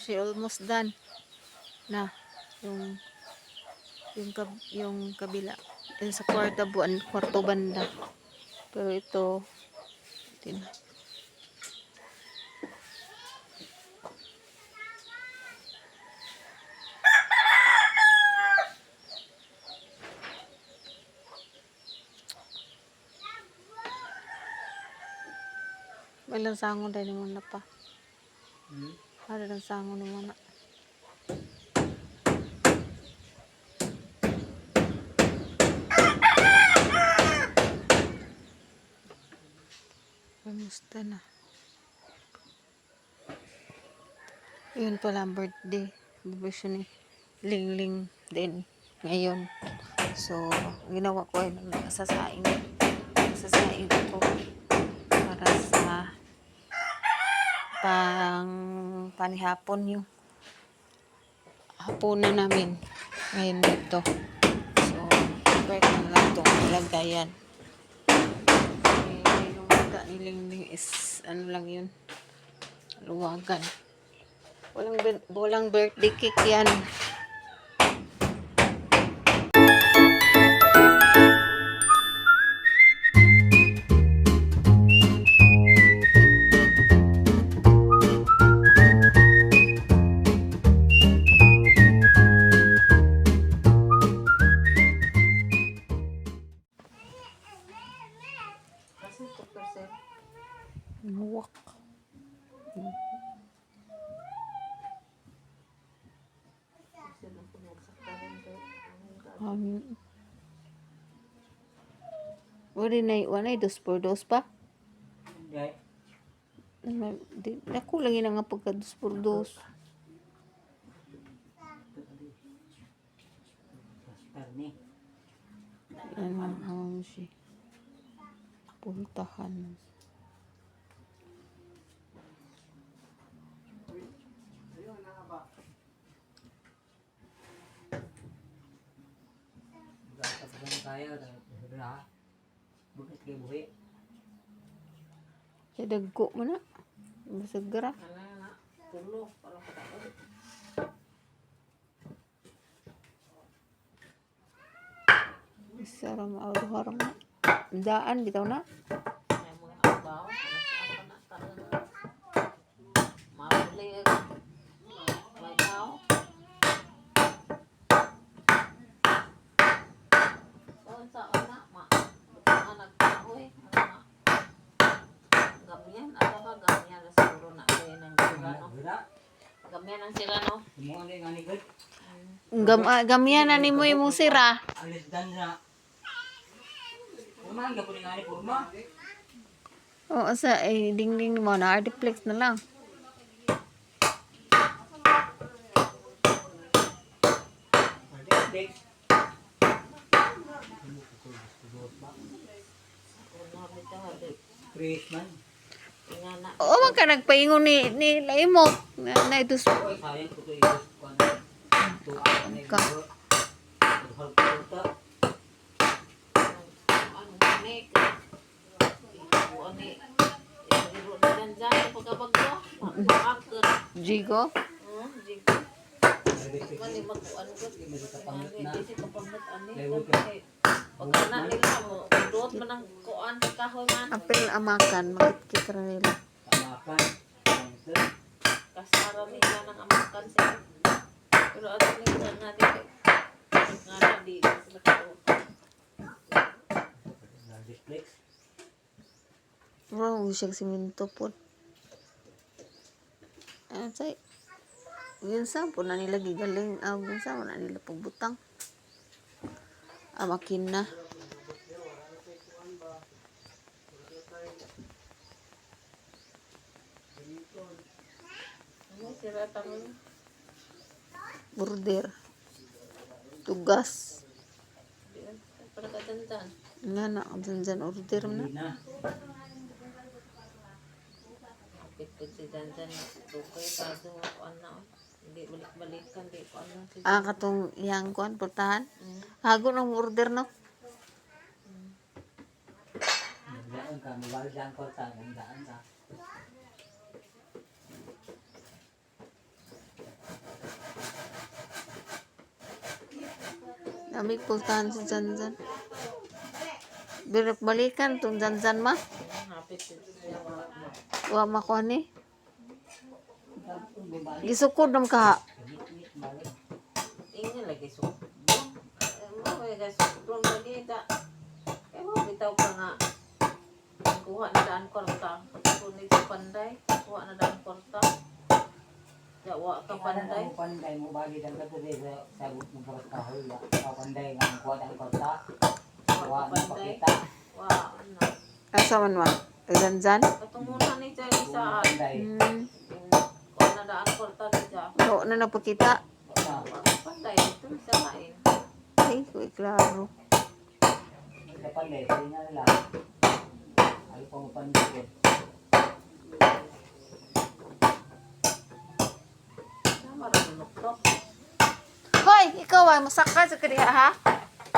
She almost done na yung yung kabila yung sa kwarto banda, pero ito din may lansangon din mo na pa. Ada lansangon mo na. Kamusta na? Yun pala ang birthday. Celebration ni Lingling din ngayon. So, ginawa ko ay sasaing ko para sa panihapon yung hapunan namin ngayon dito. So, prepare ko na lang itong lagayan. Yung mata ni Lingling is ano lang yun, luwagan. Walang birthday cake yan. Muwak. Wala na dos por dos pa? Ako lang yun nga pagka dos por dos. Ano siya? Puntahan. Kaya dagko mo na. Masagara. Sarang harang na. Daan bitaw na. Gamyan ang sila, no? Gamyan na ni mo yung sira. Oo, sa dingding mo na Artiflex na lang. Oo, man ka nagpaingon ni Laimo na ito ka. Jigo? Apil amakan, makikita na nila. Kasara nila ng amakan siya. Pero at nila natin nga na di sila ko. Wow, siyang siminto po. Say, minsan po na nila gigaling, minsan po na nila pagbutang. Makin na. Sira tanong. Border. Tugas. Para kadandan. Nga na, dyan order na. Pagpag si Dandan na tukay, kaso ano, hindi balik-balikan, di ko ano. Katong yang kuan, portahan. Hago ng order, no? Daan ka, mabalik lang ko sa gandaan ka. Amig pultahan si Janjan. Balik-balikan tong Janjan ma. Hapit siya Wa wa. makuha ni. Gisukod nam ka. Ingin lagi so. Mo guys, strong lagi ta. Mo bitaw pa nga. Kuha na daan korta. Kung nito panday, kuha na daan korta. Ya wa ka panday. Panday mo bagi dan ka tuloy sa sagot ng kahoy. Panday nga kuha ng kota. Wa Wa ka na panday. pakita. Wa ano. Asa man ma? Janjan. Katungunan ni Jay sa Panday. kuha na daan korta ni Jay. Oo na napakita. Na. Panday ito sa lain. Ay, kuy klaro. Sa panday sa ina nila. Ay pang panday. Sama ra nuktok. Hoy, ikaw ay masaka sa kadiha ha?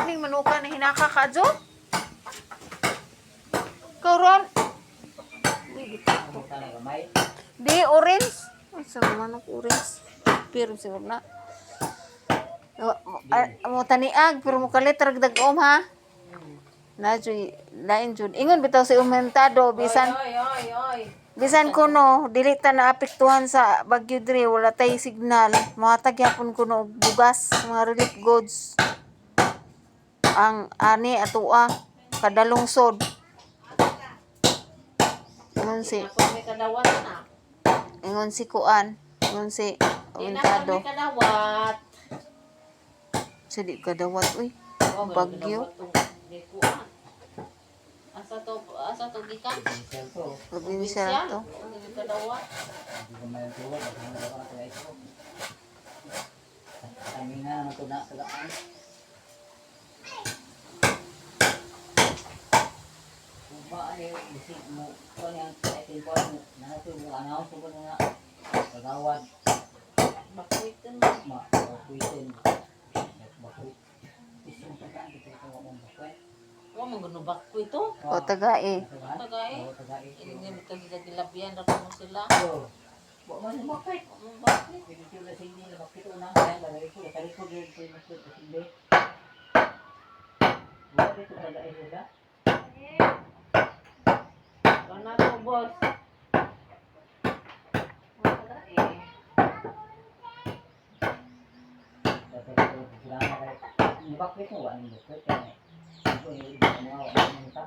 Ning manuka na hinaka ka jo? Ikaw ron? Ang tanay gamay. Di orange. Ay, sa manok orange. Pero siguro na. Mo taniag pero mo kalit ragdag-om ha. Na joy lain jud. Ingon bitaw si umentado bisan Oy. bisan kuno dili ta naapektuhan sa bagyo diri wala tay signal. Mohatag yapon kuno og bugas mga relief goods. Ang ani atua kada lungsod. Ingon si Ako may kadawat na. ingon si kuan, ingon si Di na umentado. kami kadawat. Sa di kadawat uy. Oh, Bagyo. Di kuan. Asa to gikan? Isel to. Probinsya to. Hindi kadawat. Hindi ko man tuwa. Ang mga ka sa ito. Kami nga naman ito na sa daan. Kung ba ano yung isip mo, kung ano yung kaitin po, natin mo, announce mo na kagawad, Bakwitin. makakwitin. Bakwit. Isip mo pagkaan, kita ito ang bakwit. Wa man guno bakwi to. O tagai. Tagay. Oo, tagay. Ini bitaw sa gilabyan ra mo sila. Oo. Wa man yung bakwit. Bakwi. Hindi ko na sa hindi na bakwit unang kaya, bagay ko, kaya ko din ko yung bakwit, kasi hindi. Wala dito tagay sila. Kana to boss. Tagay. Kasi ito, sila na kayo. Yung bakwit mo, wala yung bakwit. Kaya, ito yung iba mo, wala yung isa.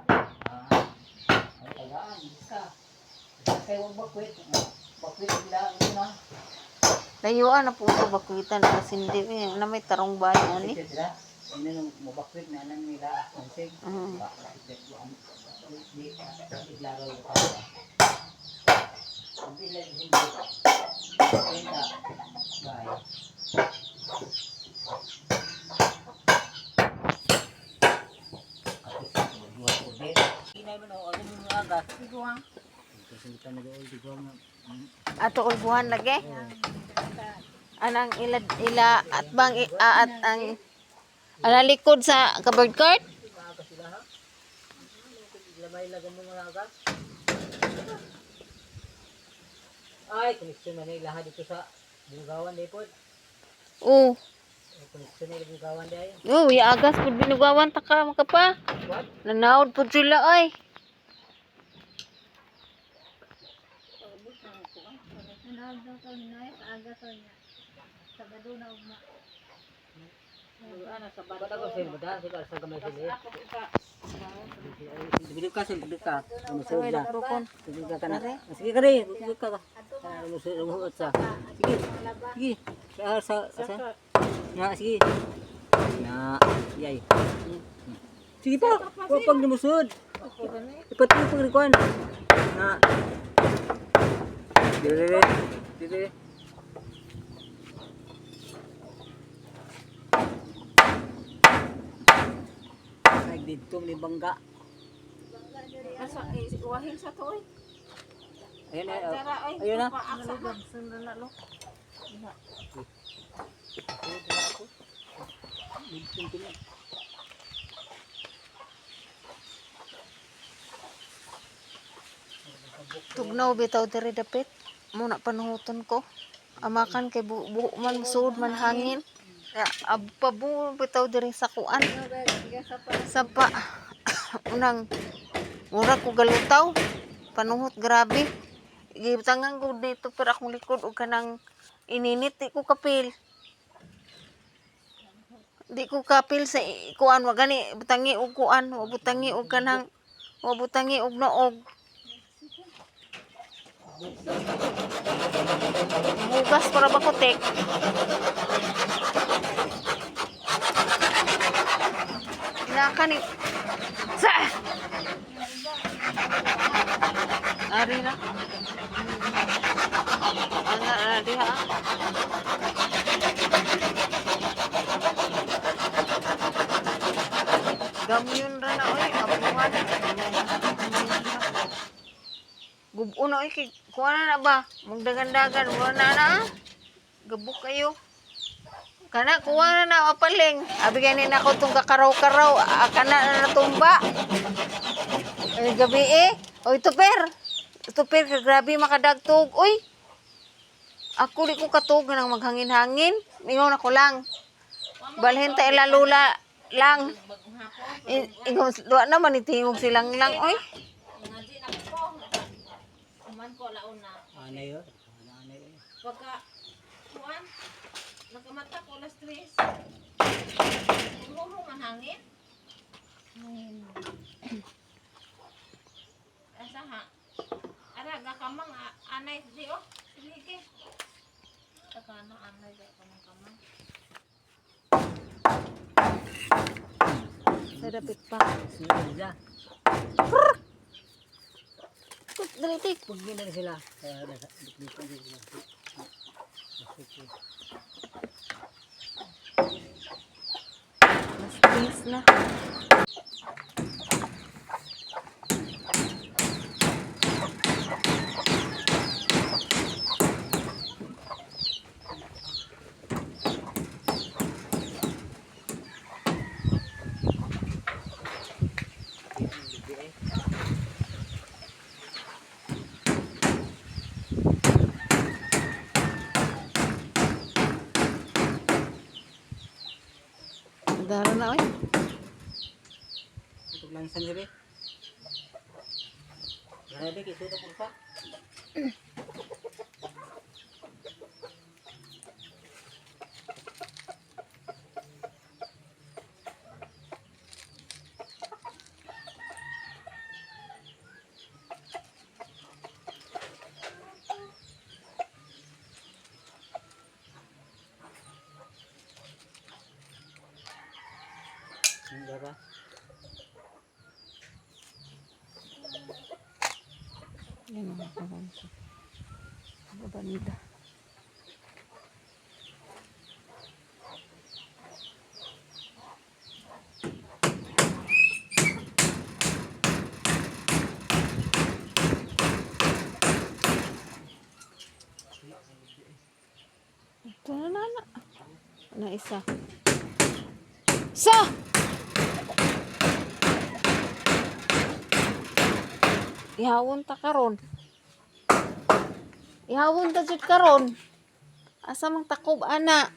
Ay, tagaan, isa. Kaya huwag bakwit. Bakwit sila, ito na. Layuan na po ito bakwitan kasi hindi na may tarong bayan ni. Bakwit sila. Ano nung mabakwit na nang nila konsig. Mhm. Di laro yung kapwa. Hindi lang hindi. Kwenta. Bye. Ato ulbuhan lagi. Anang ila at bang at ang ana likod sa cupboard cart. Ay, koneksyon na nila lahat dito sa Bugawan Depot. Oo. Koneksyon na nila Bugawan dahil. Oh, ya agas pud binugawan ta ka makapa. What? Nanaod pud sila ay. Ano sa Ba't ako sa iba dahil sa gamay sila. Dibidib ka, dibidib ka. Ano sa Ay, iba? dokon. Dibidib ka na. Sige ka rin, dibidib ka. Ano sa iba sa. Sige, sige. Sa. Na, sige. Na, yay. Sige pa, huwag pag lumusod. Ipat mo pag rikuan. Na. Dire. Dire. Ay, dito ni bangga. Asa wahin sa to oy. Ayun na. Tara oy. Ayun na. Sundan na lo. Tugnaw bitaw diri dapit. Muna panuhuton ko. Amakan kay buho man suod man hangin. Pabu bitaw diri sa kuan. Sa pa unang mura ko galutaw. Panuhot grabe. Gibutangan ko dito pero akong likod og kanang ininit di ko kapil. Di ko kapil sa kuan wa gani butangi og kuan, wa butangi og kanang wa butangi og noog. Hugas para bakotek. Ilaka ni sa ari na. Ana diha. Gamyon ra na oy, abuhan. Gubo na oy kay kuha na ba? Magdagan-dagan wala na. Gabok kayo. Kana kuha na mapaling. Abi gani na ko tong kakaraw-karaw, kana na natumba. Ay gabi Oy tuper. Tuper ka grabe makadagtog. Oy. Ako di ko katog nang maghangin-hangin. Ingon ako lang. Balhin ta ilalula lang. Ingon duwa naman itingog silang lang oy. Ngaji na ko. Kuman ko launa. Ano yun? Ano yun? Pagka kuan nakamata ko alas 3. Umuro man hangin. Asa ha? Ara gakamang anay di sige. Takana anay di kamang. Sadapit pa. Sila. Dalitik. Pag na sila. Kaya dito sila. Mas please na. Dara na oy. Untuk langsan diri. Grabe kay sudah pulsa. Enggak apa? Yan mga kawanso. Ano ba nita? Ito na. Ano isa? Sa! Ihawon ta karon. Ihawon ta jud karon. Asa mang takob ana?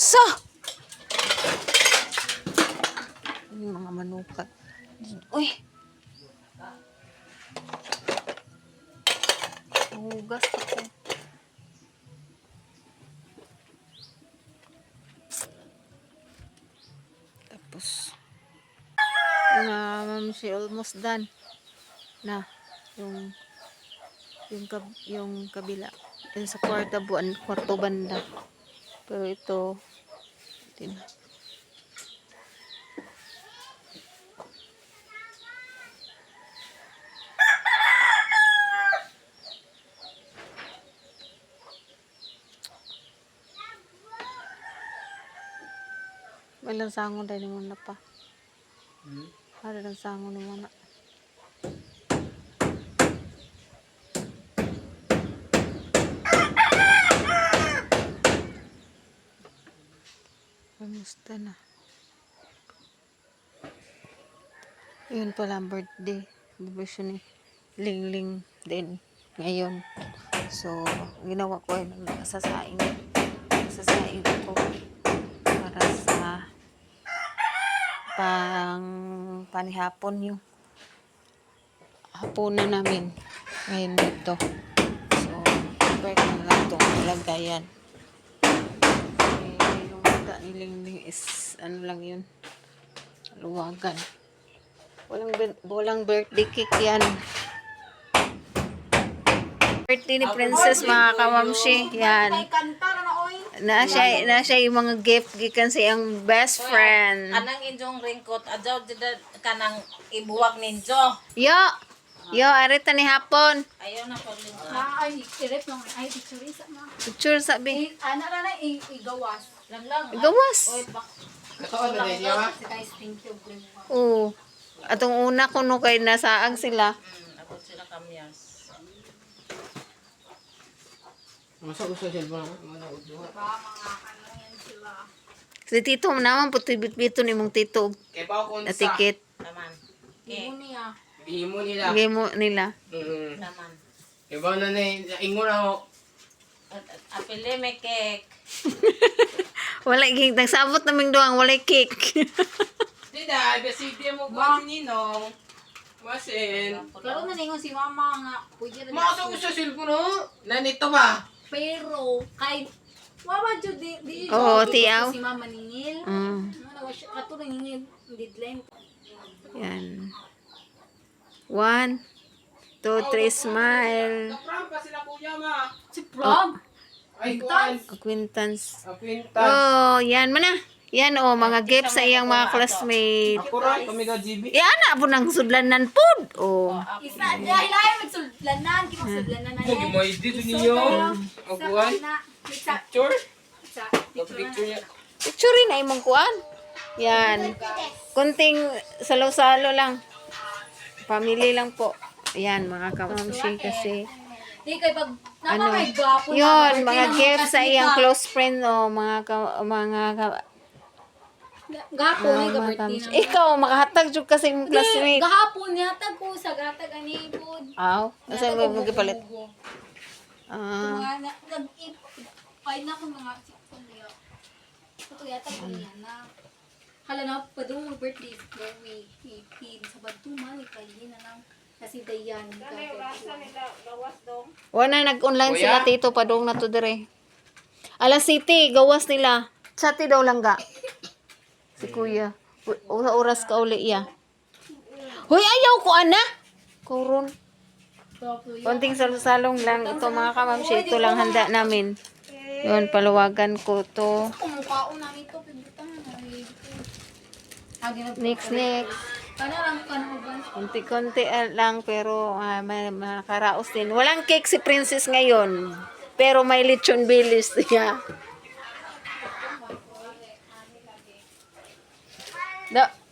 Sa! Yung mga manukat. Uy! Hugas ako. Tapos, she almost done na yung kabila. Yung sa kwarto banda. Pero ito, din. Walang sangon dahil naman na pa. Ada ng sangon mo na. Kamusta na? Yun pala ang birthday. Division ni Lingling din ngayon. So, ginawa ko ay nagsasaing. Nagsasaing ako para sa panihapon yung hapunan namin ngayon dito. So, prepare ko na lang itong lagayan. Yung mata ni Lingling is ano lang yun, luwagan. Walang birthday cake yan. Birthday ni Princess, mga kamamshi. Yan. Na siya yung mga gift gikan sa iyang best friend. Anang inyong ringkot, adyaw dida kanang ibuwag ninyo. Yo, arita ni hapon. Ayaw na pag Ay, kirep nung ay picture isa na. Picture sabi. Ana na igawas. lang. Gawas. Oy, bak. Guys, thank you. Oo. Atong una ko no kay nasaang sila. Ako sila kamyas. Masa uso cellphone mo? Si Tito naman puti bitbito ni mong Tito Kay pa ko na ticket. Taman. Okay. Niya. Bihimo nila. Game mo nila. Taman. Kay ba na ingon ako. Apili may cake. Wala ging nagsabot naming doang wala cake. Dida, kasi di mo ko ninong. Masin. Pero naningon si mama nga pwede rin. Masa uso cellphone no? Nanito ba? Pero kay Wawa jud di Oo, tiyaw. si mama ningil. Mm. Ano wa siya kato ningil deadline. Yan. 1, 2, 3, smile. Kapram pa sila kuya ma. Si prom. Ay, kuan. Acquaintance. Acquaintance. Oh, yan man na. Yan oh, mga gift sa iyang mga classmate. Ako ra, kami ka GB. Yan na po ng sudlanan pod. Oh. Isa dahil ay magsudlanan kimo sudlanan na. Huwag mo dito niyo. Aguan. Isa Picture. isa Picture niya. Picture rin ay mong kuan. Yan. Kunting salo-salo lang. Family lang po. Yan, mga kamamshi kasi. Di kay pag Ano? napakay gwapo Yun, mga gift sa iyang close friend o mga gahapon ni mga birthday kamamshi. na. Ikaw, makahatag jud kasi yung classmate. Gahapon niya tag ko sa gatag ani pod. Aw, kasi mo gipalit. Ah, Nag-ip. Fine na ko mga sipon niya. Ito yata ko niya na. Hala na, pa doon birthday ko, may pin sa Bantuman, ikali na lang. Kasi Dayan. wala nag-online Kuya? sila tito padung na to dire. Alas City, gawas nila. Chati daw lang ga. Si Kuya. Sa oras ka uli iya. Hoy, ayaw ko ana. Kuron. Konting salong lang ito mga kamamshi. Ito lang handa namin. Yun, paluwagan ko to. Kumukhaon namin ito, pibutan na. Next. Kana lang ka na ba? Konti-konti lang pero may makaraos din. Walang cake si Princess ngayon. Pero may lechon bilis niya.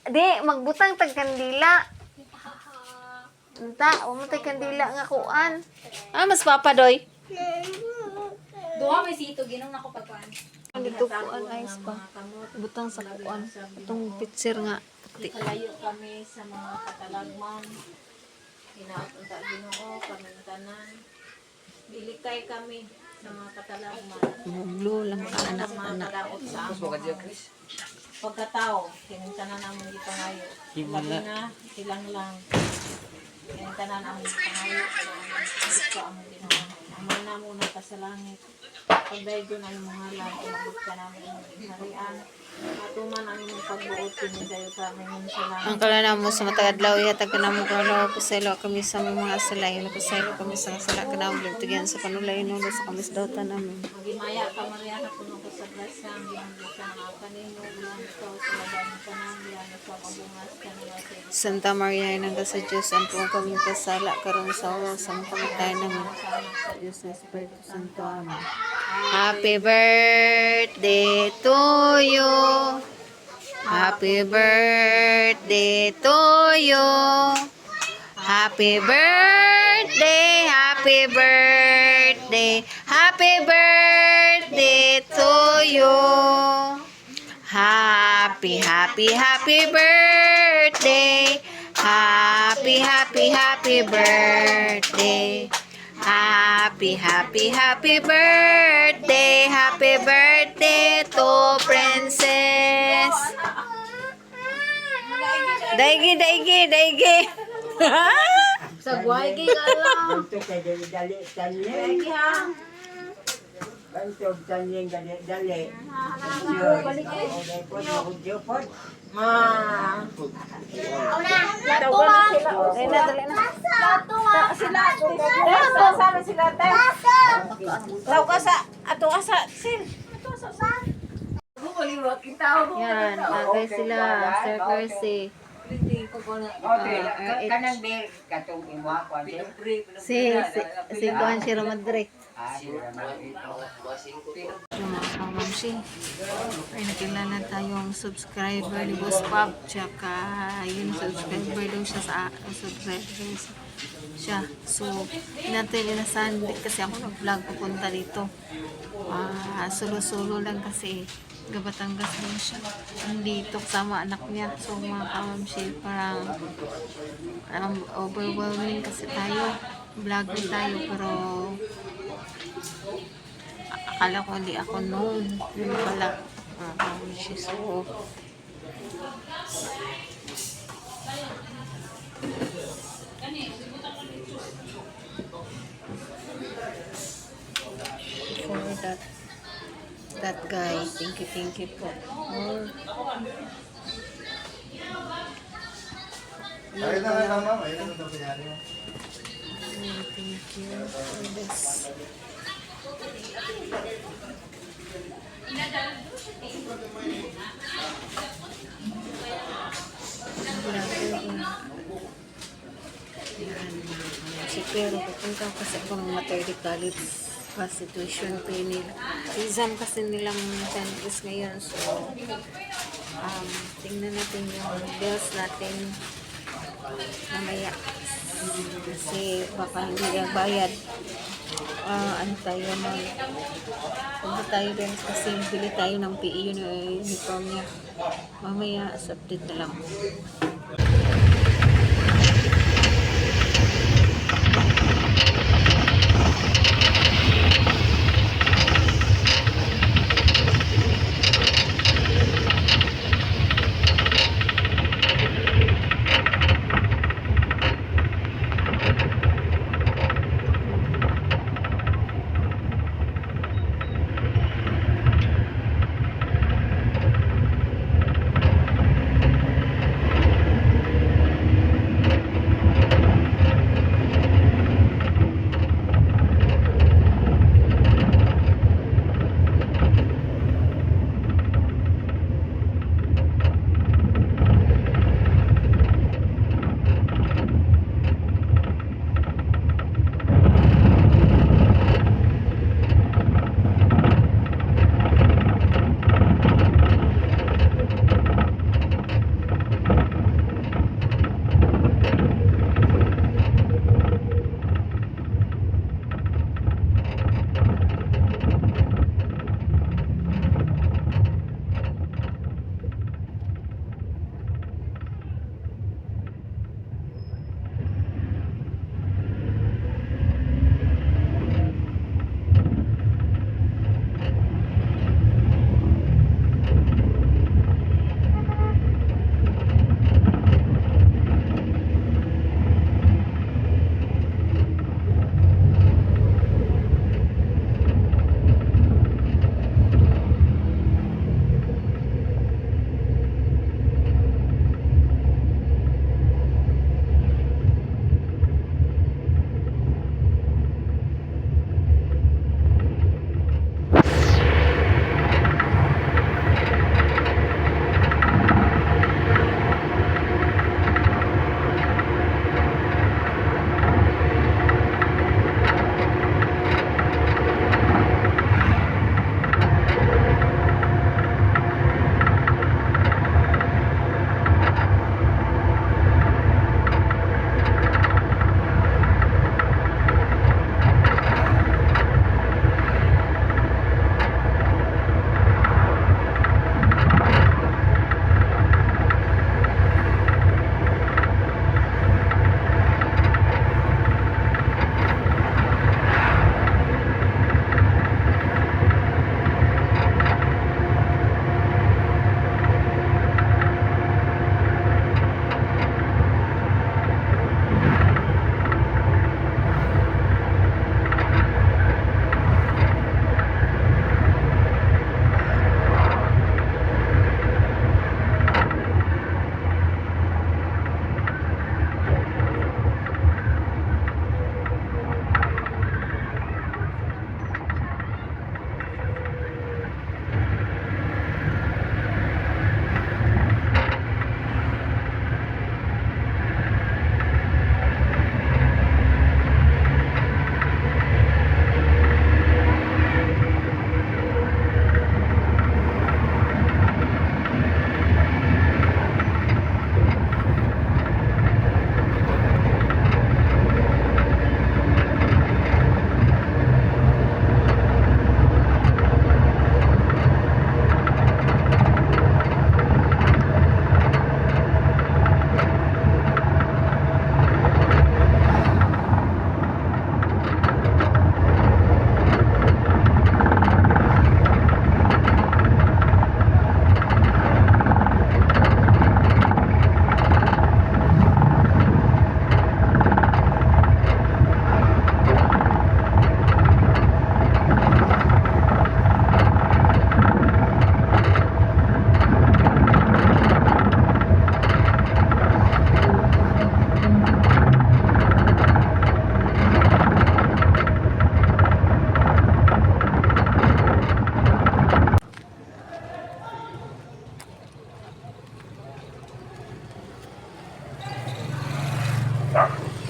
Di, magbutang tag kandila. Unta, umatay kandila nga kuan. Mas papadoy. Duha may sito, ginong nako pagkuhan. Dito kuan ayos pa. Butang sa kuan. Itong picture nga. Puti. Kalayo kami sa mga katalagman. Hinapunta Ginoo kami tanan. Bilikay kami sa mga katalagman. Blue lang ka Sa mga anak-anak. kadaot sa amon. Pagkatao, kinuntanan namin di pangayo. Labi na, silang lang. Kinuntanan namin di pangayo. Gusto ang Ginoo. Amal na muna ka sa langit. Pagday doon ang mga lang, umabot ka namin ang harian. Matuman ang imong pagbuot, kinidayo sa amin sa langit. Ang kalana mo sa matagadlaw, ihatag ka na mo kalaw, pasaylo kami sa mga salay, pasaylo kami sa sala ka na, tugyan sa panulay, nulo sa kami sa dautan namin. Magimaya ka Maria na puno ko sa blasang, ginamit ka ng kaninyo, bilang ikaw sa laban ka ng bilang sa pabungas ka nila sa iyo. Santa Maria, inang ka sa Diyos, ang kung kami pasala, karoon sa oras, ang pangitay namin. Sa Diyos na Espiritu Santo, Amen. Happy birthday to you. Happy Happy birthday to you. Happy birthday, happy birthday, happy birthday to you. Happy, happy, happy birthday. Happy, happy, happy birthday. Happy, happy, happy birthday. Happy birthday to Princess. Daigi, daigi, daigi. Sagway kay alam. Bantu kay dali-dali tanya. Lagi ha. Bantu tanya dali-dali. Sure. Okay, po. Ma. Lato ma. Dali na, dali na. Lato ma. Sila. Sana sila tayo. Tao ka sa ato ka sa sil. Yan, tagay sila. Sir Percy. Kanang bir katong imo ako Si Juan Shiro Madre. Mga kamamsi. Ay, nakilala tayong subscriber ni Boss Pop. Tsaka, yun, subscriber daw siya sa subscriber siya. So, natin inasahan kasi ako nag-vlog pupunta dito. Solo-solo lang kasi Gabatangas din siya. Nandito kasama anak niya. So mga kamamsi, parang overwhelming kasi tayo. Vlogging tayo pero akala ko hindi ako known. Yun pala. Mga kamamsi. So for that guy, thank you po. Ayun na nga ma'am, ayun na pinari mo. Thank you for this. Pero pupunta ko kasi ako ng maternity college situation training. Exam kasi nilang dentist ngayon. So, tingnan natin yung bills natin mamaya. Kasi baka hindi yung bayad. Ano tayo punta tayo din kasi bili tayo ng PE yun uniform niya. Mamaya, update na lang.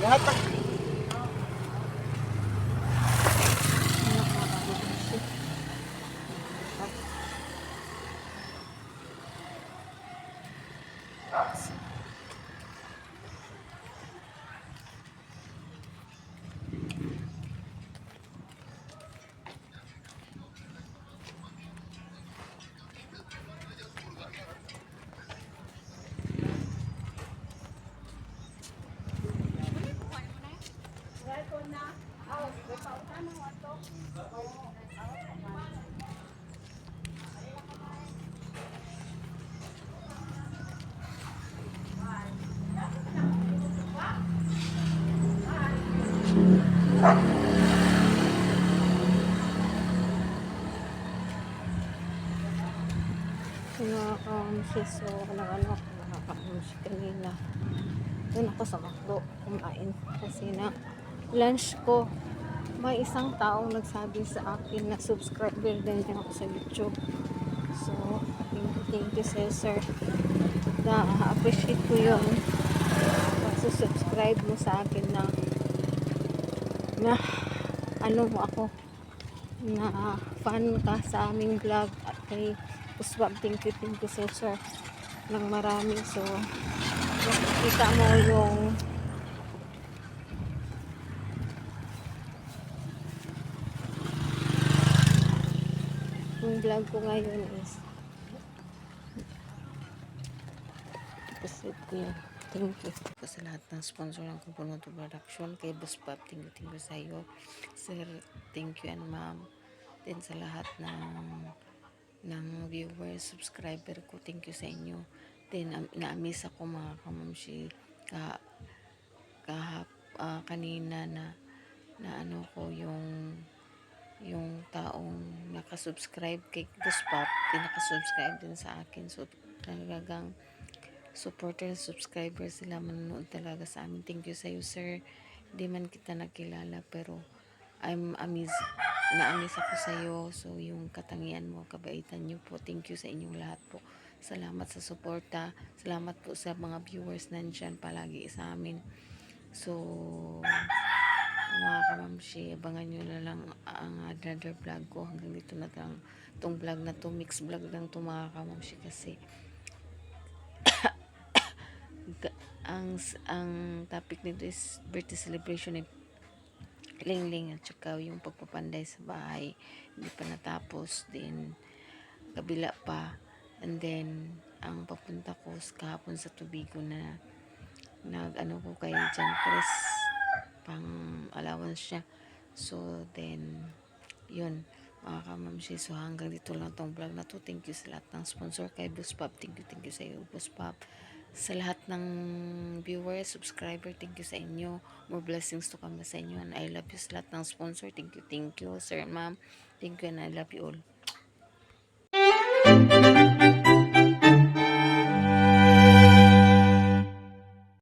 Lahat pa. Nakaka-amsi. So, nakaka-amsi kanina. Doon ako sa McDo kumain. Kasi na lunch ko, may isang taong nagsabi sa akin na subscriber din niya ako sa YouTube. So, thank you sir. Na-appreciate ko yun. Subscribe mo sa akin na ano mo ako, na fan ka sa aming vlog at kay Uswab, thank you sir ng marami. So makikita mo yung vlog ko ngayon is episode ko yan. Thank you sa lahat ng sponsor ng Kumpunoto Production, kay Boss Pop, thank you sa iyo sir, thank you, and ma'am din sa lahat ng viewers, subscriber ko, thank you sa inyo din. Na-miss ako mga kamamshi kanina na ano ko yung taong nakasubscribe kay Boss Pop, nakasubscribe din sa akin. So talagang supporter, subscriber sila, manonood talaga sa amin. Thank you sa iyo sir, di man kita nakilala pero I'm amazed, na-amaze ako sa iyo. So yung katangian mo, kabaitan niyo po, thank you sa inyong lahat po. Salamat sa suporta, salamat po sa mga viewers nandyan palagi sa amin. So mga kamamshi, abangan nyo na lang ang another vlog ko. Hanggang dito na lang tong vlog na to, mix vlog lang to mga kamamshi, kasi ang topic nito is birthday celebration ni Lingling at saka yung pagpapanday sa bahay, hindi pa natapos, din kabila pa, and then ang papunta ko kahapon sa Tubigo na nag-ano ko kay John Chris pang allowance siya. So then yun mga kamamshi, so hanggang dito lang tong vlog na to. Thank you sa lahat ng sponsor, kay Boss Pop, thank you sa iyo Boss Pop, sa lahat ng viewers, subscriber, thank you sa inyo. More blessings to come sa inyo, and I love you sa lahat ng sponsor. Thank you sir and ma'am, thank you, and I love you all.